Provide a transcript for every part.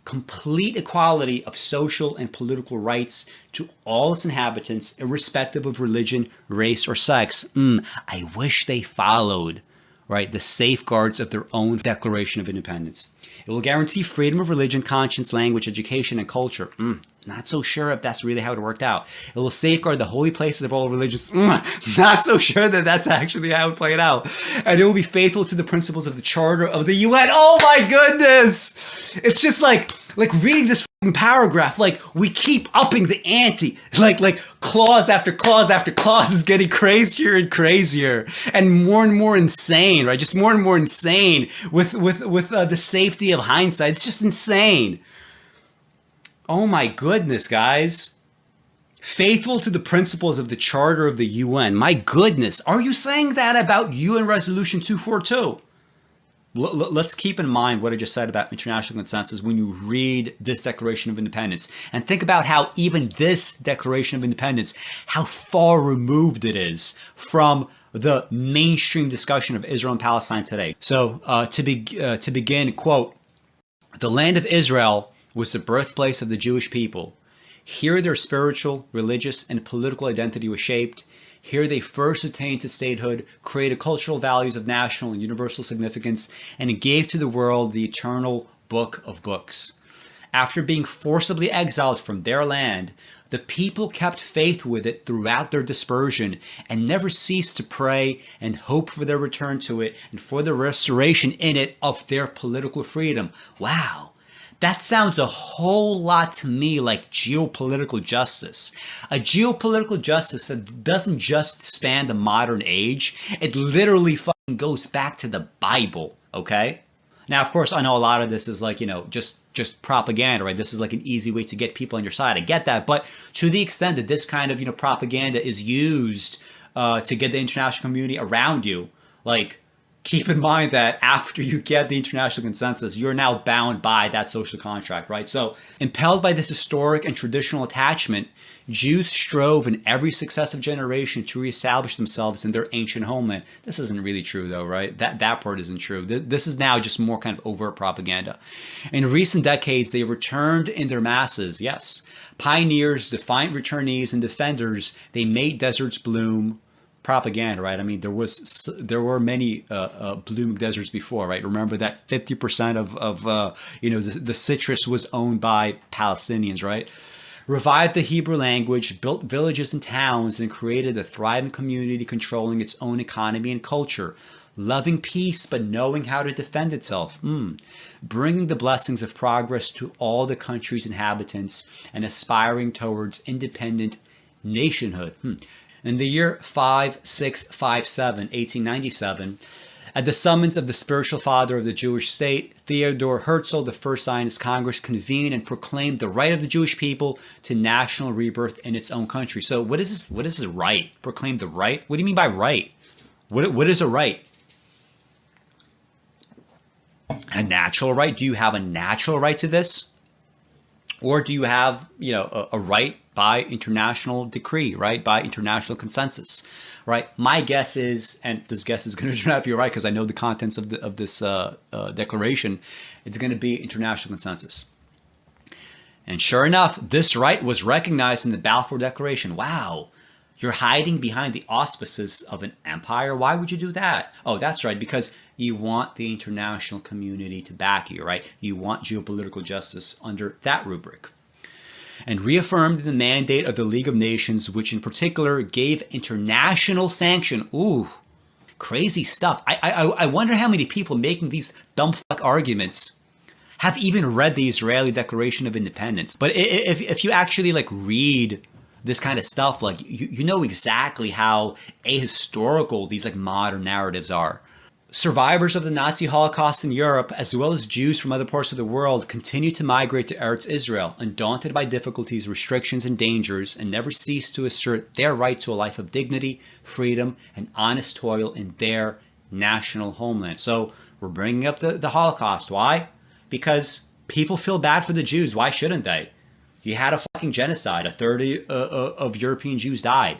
complete equality of social and political rights to all its inhabitants, irrespective of religion, race, or sex. I wish they followed, right, the safeguards of their own Declaration of Independence. It will guarantee freedom of religion, conscience, language, education, and culture. Not so sure if that's really how it worked out. It will safeguard the holy places of all religions. Not so sure that that's actually how it played out. And it will be faithful to the principles of the Charter of the UN. Oh my goodness! It's just like reading this paragraph, like we keep upping the ante, like clause after clause after clause is getting crazier and crazier and more insane, right? Just more and more insane with the safety of hindsight. It's just insane. Oh my goodness, guys. Faithful to the principles of the Charter of the UN. My goodness, are you saying that about UN Resolution 242? Let's keep in mind what I just said about international consensus when you read this Declaration of Independence, and think about how even this Declaration of Independence, how far removed it is from the mainstream discussion of Israel and Palestine today. So to begin, quote, "The land of Israel was the birthplace of the Jewish people. Here their spiritual, religious, and political identity was shaped. Here they first attained to statehood, created cultural values of national and universal significance, and gave to the world the eternal book of books. After being forcibly exiled from their land, the people kept faith with it throughout their dispersion and never ceased to pray and hope for their return to it and for the restoration in it of their political freedom." Wow. That sounds a whole lot to me like geopolitical justice. A geopolitical justice that doesn't just span the modern age. It literally fucking goes back to the Bible, okay? Now, of course, I know a lot of this is like, just propaganda, right? This is like an easy way to get people on your side. I get that. But to the extent that this kind of, propaganda is used to get the international community around you, like, keep in mind that after you get the international consensus, you're now bound by that social contract, right? So, impelled by this historic and traditional attachment, Jews strove in every successive generation to reestablish themselves in their ancient homeland. This isn't really true, though, right? That part isn't true. This is now just more kind of overt propaganda. In recent decades, they returned in their masses, yes. Pioneers, defiant returnees, and defenders, they made deserts bloom. Propaganda, right? I mean, there were many blooming deserts before, right? Remember that 50% of the citrus was owned by Palestinians, right? Revived the Hebrew language, built villages and towns, and created a thriving community controlling its own economy and culture, loving peace but knowing how to defend itself, bringing the blessings of progress to all the country's inhabitants, and aspiring towards independent nationhood. In the year 5657, 1897, at the summons of the spiritual father of the Jewish state, Theodor Herzl, the first Zionist Congress, convened and proclaimed the right of the Jewish people to national rebirth in its own country. So what is this? What is this right? Proclaim the right? What do you mean by right? What is a right? A natural right? Do you have a natural right to this? Or do you have, a right by international decree, right? By international consensus, right? My guess is, and this guess is going to turn out to be right because I know the contents of this declaration, it's going to be international consensus. And sure enough, this right was recognized in the Balfour Declaration. Wow. You're hiding behind the auspices of an empire. Why would you do that? Oh, that's right. Because you want the international community to back you, right? You want geopolitical justice under that rubric. And reaffirmed the mandate of the League of Nations, which in particular gave international sanction. Ooh, crazy stuff. I wonder how many people making these dumb fuck arguments have even read the Israeli Declaration of Independence. But if you actually read this kind of stuff, you know exactly how ahistorical these modern narratives are. Survivors of the Nazi Holocaust in Europe, as well as Jews from other parts of the world, continue to migrate to Eretz Israel, undaunted by difficulties, restrictions, and dangers, and never cease to assert their right to a life of dignity, freedom, and honest toil in their national homeland. So we're bringing up the Holocaust. Why? Because people feel bad for the Jews. Why shouldn't they? You had a fucking genocide. A third of European Jews died.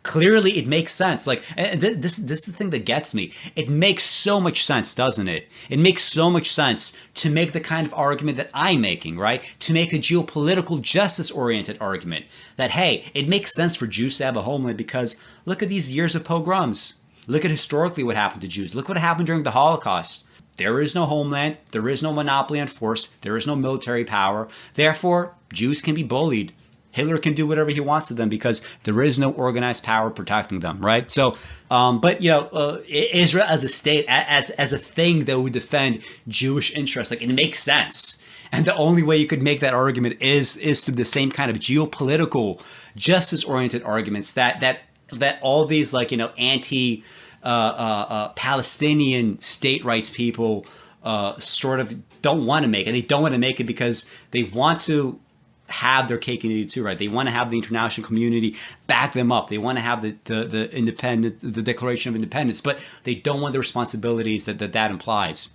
Clearly, it makes sense. Like, and this is the thing that gets me. It makes so much sense, doesn't it? It makes so much sense to make the kind of argument that I'm making, right? To make a geopolitical justice-oriented argument that, hey, it makes sense for Jews to have a homeland because look at these years of pogroms. Look at historically what happened to Jews. Look what happened during the Holocaust. There is no homeland. There is no monopoly on force. There is no military power. Therefore, Jews can be bullied. Hitler can do whatever he wants to them because there is no organized power protecting them, right? So, but Israel as a state, as a thing that would defend Jewish interests, like it makes sense. And the only way you could make that argument is through the same kind of geopolitical, justice-oriented arguments that all these anti Palestinian state rights people sort of don't want to make. And they don't want to make it because they want to have their cake and eat it too, right? They want to have the international community back them up. They want to have the Declaration of Independence, but they don't want the responsibilities that implies.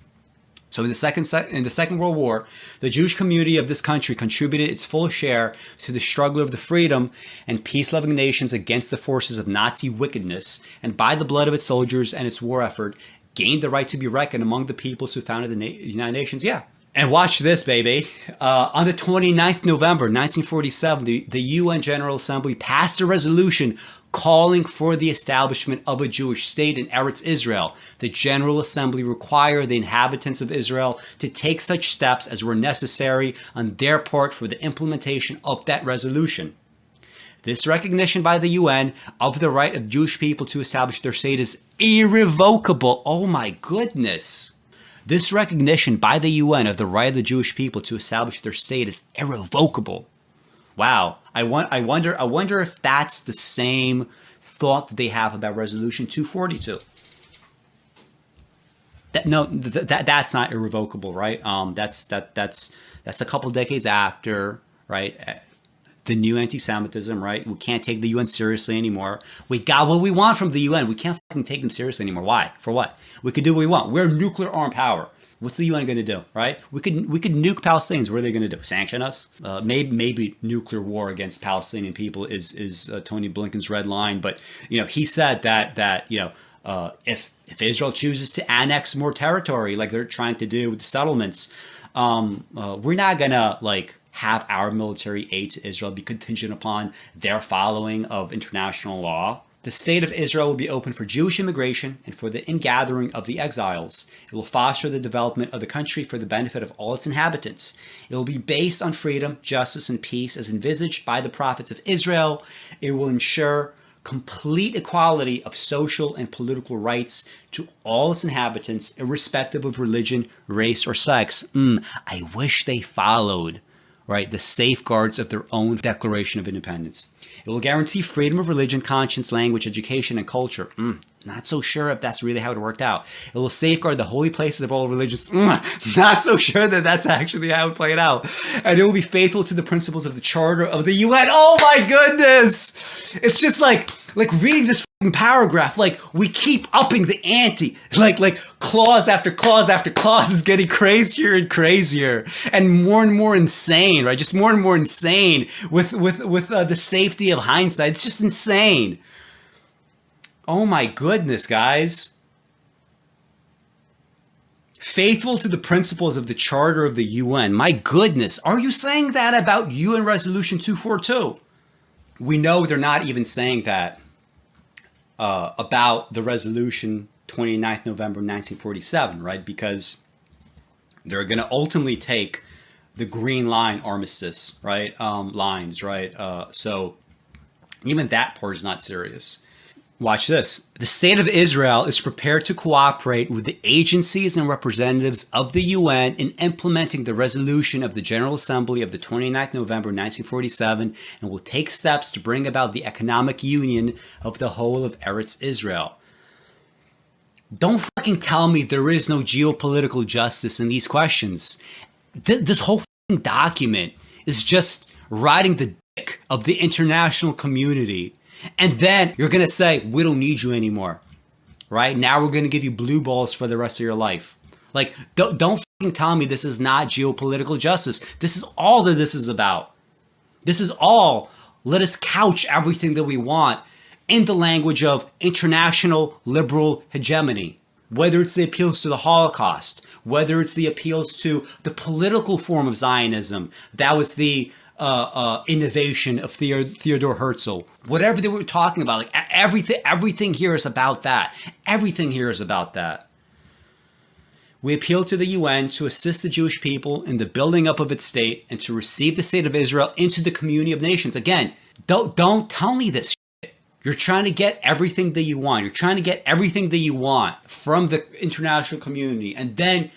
So in the Second World War, the Jewish community of this country contributed its full share to the struggle of the freedom and peace-loving nations against the forces of Nazi wickedness, and by the blood of its soldiers and its war effort, gained the right to be reckoned among the peoples who founded the United Nations. Yeah. And watch this, baby. On the 29th November, 1947, the UN General Assembly passed a resolution calling for the establishment of a Jewish state in Eretz Israel. The General Assembly required the inhabitants of Israel to take such steps as were necessary on their part for the implementation of that resolution. This recognition by the UN of the right of Jewish people to establish their state is irrevocable. Oh my goodness. This recognition by the UN of the right of the Jewish people to establish their state is irrevocable. Wow. I wonder if that's the same thought that they have about Resolution 242. That's not irrevocable, right? That's a couple decades after, right? The new anti-Semitism, right? We can't take the UN seriously anymore. We got what we want from the UN. We can't fucking take them seriously anymore. Why? For what? We could do what we want. We're a nuclear armed power. What's the UN going to do, right? We could nuke Palestinians. What are they going to do? Sanction us? Maybe nuclear war against Palestinian people is Tony Blinken's red line. But he said that if Israel chooses to annex more territory, like they're trying to do with the settlements, we're not gonna have our military aid to Israel be contingent upon their following of international law. The state of Israel will be open for Jewish immigration and for the ingathering of the exiles. It will foster the development of the country for the benefit of all its inhabitants. It will be based on freedom, justice, and peace as envisaged by the prophets of Israel. It will ensure complete equality of social and political rights to all its inhabitants, irrespective of religion, race, or sex. I wish they followed, right, the safeguards of their own Declaration of Independence. It will guarantee freedom of religion, conscience, language, education, and culture. Not so sure if that's really how it worked out. It will safeguard the holy places of all religions. Not so sure that that's actually how it played out. And it will be faithful to the principles of the Charter of the UN. Oh my goodness! It's just like reading this paragraph, we keep upping the ante, like clause after clause after clause is getting crazier and crazier and more insane, right? Just more and more insane with the safety of hindsight. It's just insane. Oh my goodness, guys. Faithful to the principles of the Charter of the UN. My goodness, are you saying that about UN Resolution 242? We know they're not even saying that about the resolution 29th November 1947, right? Because they're going to ultimately take the Green Line armistice, right? Lines, right? So even that part is not serious. Watch this. The state of Israel is prepared to cooperate with the agencies and representatives of the UN in implementing the resolution of the General Assembly of the 29th November 1947 and will take steps to bring about the economic union of the whole of Eretz Israel. Don't fucking tell me there is no geopolitical justice in these questions. This whole fucking document is just riding the dick of the international community. And then you're going to say, we don't need you anymore, right? Now we're going to give you blue balls for the rest of your life. Don't fucking tell me this is not geopolitical justice. This is all that this is about. This is all. Let us couch everything that we want in the language of international liberal hegemony. Whether it's the appeals to the Holocaust, whether it's the appeals to the political form of Zionism, that was the innovation of Theodore Herzl. Whatever they were talking about, like everything here is about that. Everything here is about that. We appeal to the UN to assist the Jewish people in the building up of its state and to receive the state of Israel into the community of nations. Again, don't tell me this shit. You're trying to get everything that you want. You're trying to get everything that you want from the international community, and then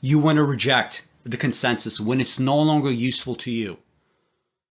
you want to reject the consensus when it's no longer useful to you.